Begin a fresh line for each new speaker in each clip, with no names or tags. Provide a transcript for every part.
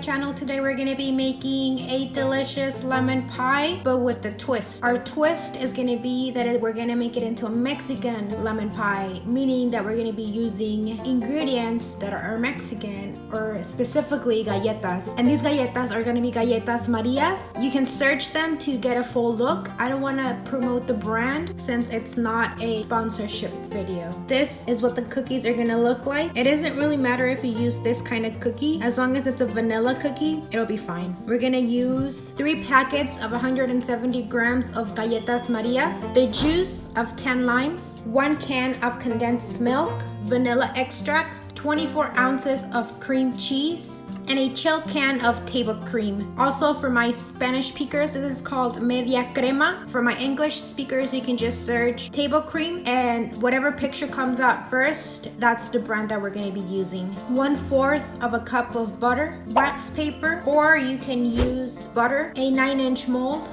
channel. Today we're gonna be making a delicious lemon pie, but with a twist. Our twist is gonna be that we're gonna make it into a Mexican lemon pie, meaning that we're gonna be using ingredients that are Mexican, or specifically galletas. And these galletas are gonna be Galletas Marias. You can search them to get a full look. I don't wanna promote the brand since it's not a sponsorship video. This is what the cookies are gonna look like. It doesn't really matter if you use this kind of cookie. As long as it's a vanilla cookie, it'll be fine. We're gonna use 3 packets of 170 grams of Galletas Marias, the juice of 10 limes, 1 can of condensed milk, vanilla extract, 24 ounces of cream cheese, and a chilled can of table cream. Also, for my Spanish speakers, this is called media crema. For my English speakers, you can just search table cream, and whatever picture comes up first, that's the brand that we're going to be using. 1/4 of a cup of butter, wax paper, or you can use butter, a 9-inch mold.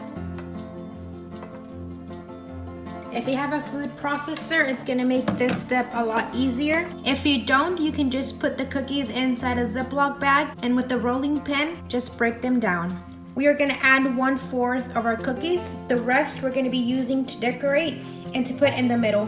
If you have a food processor, it's gonna make this step a lot easier. If you don't, you can just put the cookies inside a Ziploc bag and with the rolling pin, just break them down. We are gonna add 1/4 of our cookies. The rest we're gonna be using to decorate and to put in the middle.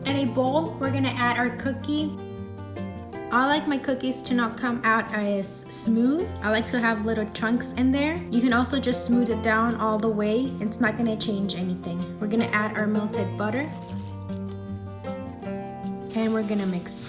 In a bowl, we're gonna add our cookie. I like my cookies to not come out as smooth. I like to have little chunks in there. You can also just smooth it down all the way. It's not gonna change anything. We're gonna add our melted butter. And we're gonna mix.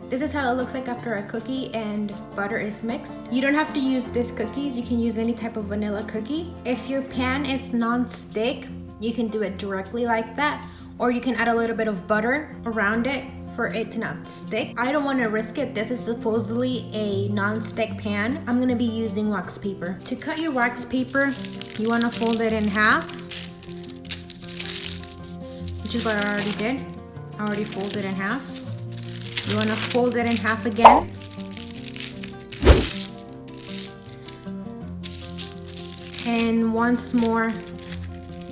This is how it looks like after our cookie and butter is mixed. You don't have to use this cookies. You can use any type of vanilla cookie. If your pan is non-stick, you can do it directly like that, or you can add a little bit of butter around it for it to not stick. I don't want to risk it. This is supposedly a non-stick pan. I'm gonna be using wax paper. To cut your wax paper, you want to fold it in half, which is what I already did. I already folded it in half. You want to fold it in half again. And once more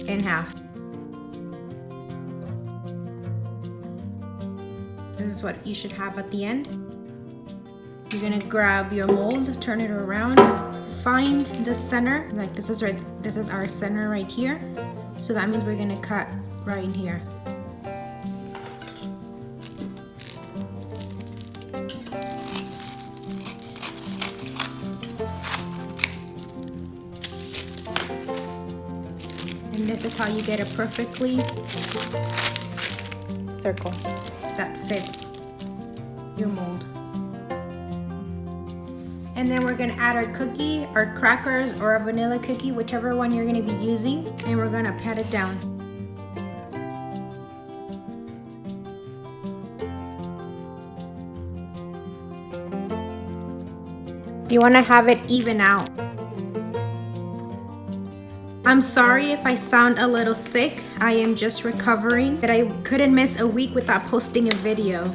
in half. This is what you should have at the end. You're going to grab your mold, turn it around, find the center. Like this is our center right here. So that means we're going to cut right in here. And this is how you get a perfectly circle that fits your mold. And then we're gonna add our cookie, our crackers, or a vanilla cookie, whichever one you're gonna be using, and we're gonna pat it down. You wanna have it even out. I'm sorry if I sound a little sick. I am just recovering, but I couldn't miss a week without posting a video.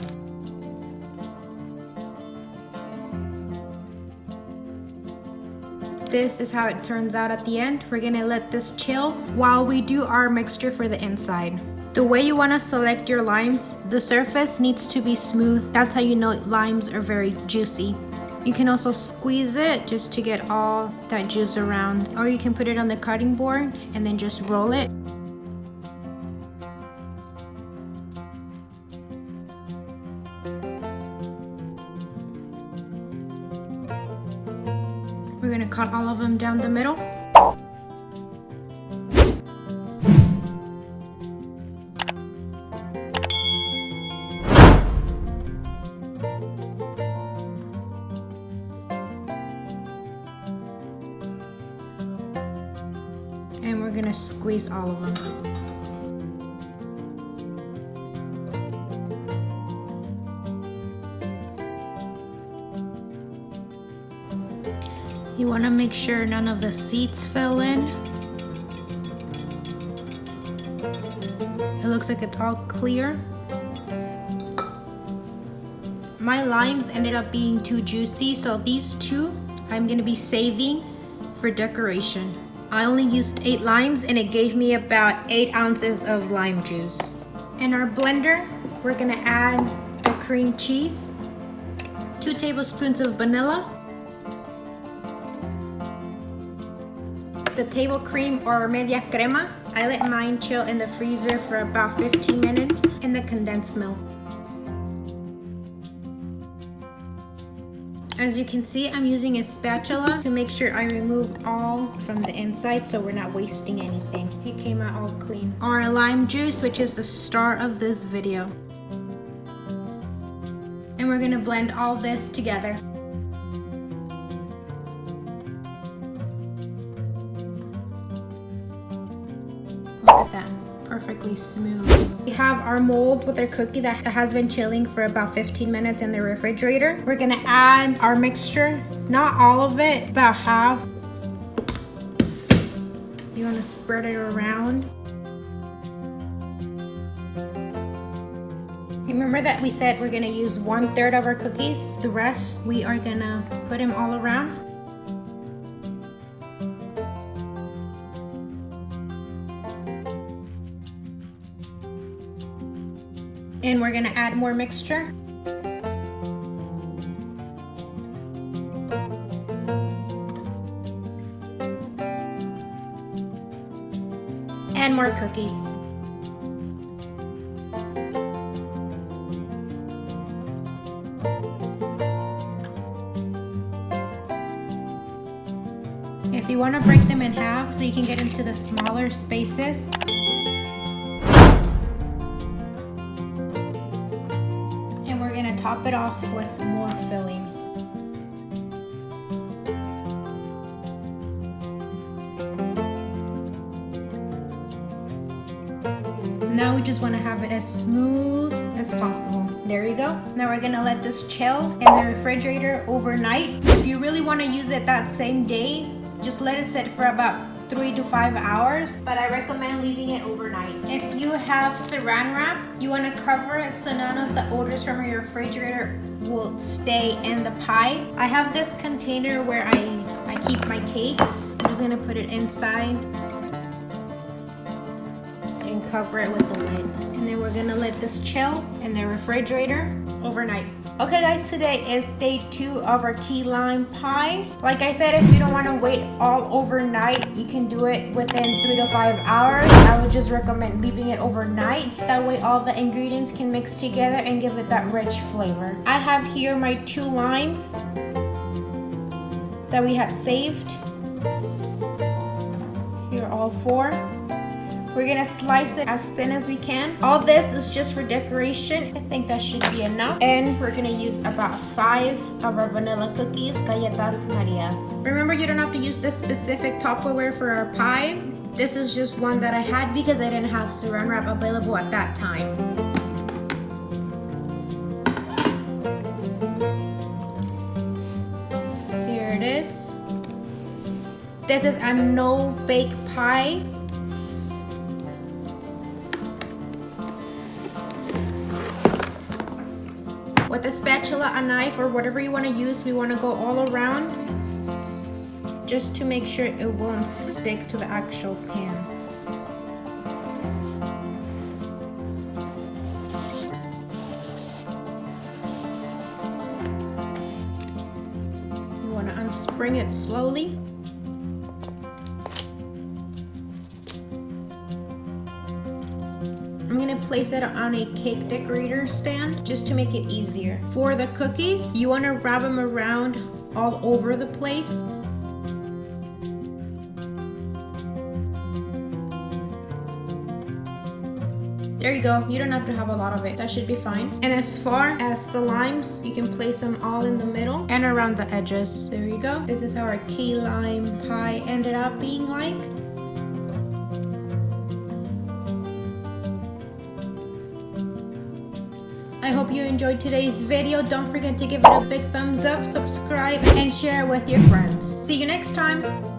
This is how it turns out at the end. We're gonna let this chill while we do our mixture for the inside. The way you wanna select your limes, the surface needs to be smooth. That's how you know limes are very juicy. You can also squeeze it just to get all that juice around, or you can put it on the cutting board and then just roll it. We're gonna cut all of them down the middle. And we're gonna squeeze all of them. You want to make sure none of the seeds fell in. It looks like it's all clear. My limes ended up being too juicy, so these two I'm going to be saving for decoration. I only used 8 limes and it gave me about 8 ounces of lime juice. In our blender, we're going to add the cream cheese, 2 tablespoons of vanilla, the table cream or media crema. I let mine chill in the freezer for about 15 minutes, and the condensed milk. As you can see, I'm using a spatula to make sure I remove all from the inside so we're not wasting anything. It came out all clean. Our lime juice, which is the star of this video. And we're gonna blend all this together. Look at that, perfectly smooth. We have our mold with our cookie that has been chilling for about 15 minutes in the refrigerator. We're gonna add our mixture, not all of it, about half. You wanna spread it around. Remember that we said we're gonna use 1/3 of our cookies. The rest, we are gonna put them all around. And we're gonna add more mixture. And more cookies. If you want to break them in half so you can get into the smaller spaces, and we're going to top it off with more filling. Now we just want to have it as smooth as possible. There you go. Now we're gonna let this chill in the refrigerator overnight. If you really want to use it that same day, just let it sit for about 3 to 5 hours, but I recommend leaving it overnight. If you have saran wrap, you want to cover it so none of the odors from your refrigerator will stay in the pie. I have this container where I keep my cakes. I'm just gonna put it inside and cover it with the lid. And then we're gonna let this chill in the refrigerator overnight. Okay guys, today is day 2 of our key lime pie. Like I said, if you don't want to wait all overnight, you can do it within 3 to 5 hours. I would just recommend leaving it overnight. That way all the ingredients can mix together and give it that rich flavor. I have here my 2 limes that we had saved. Here are all 4. We're gonna slice it as thin as we can. All this is just for decoration. I think that should be enough. And we're gonna use about 5 of our vanilla cookies, Galletas Marias. Remember, you don't have to use this specific Tupperware for our pie. This is just one that I had because I didn't have saran wrap available at that time. Here it is. This is a no-bake pie. With a spatula, a knife, or whatever you want to use, we want to go all around just to make sure it won't stick to the actual pan. You want to unspring it slowly. I'm gonna place it on a cake decorator stand just to make it easier. For the cookies, you wanna wrap them around all over the place. There you go. You don't have to have a lot of it. That should be fine. And as far as the limes, you can place them all in the middle and around the edges. There you go. This is how our key lime pie ended up being like. I hope you enjoyed today's video. Don't forget to give it a big thumbs up, subscribe, and share with your friends. See you next time.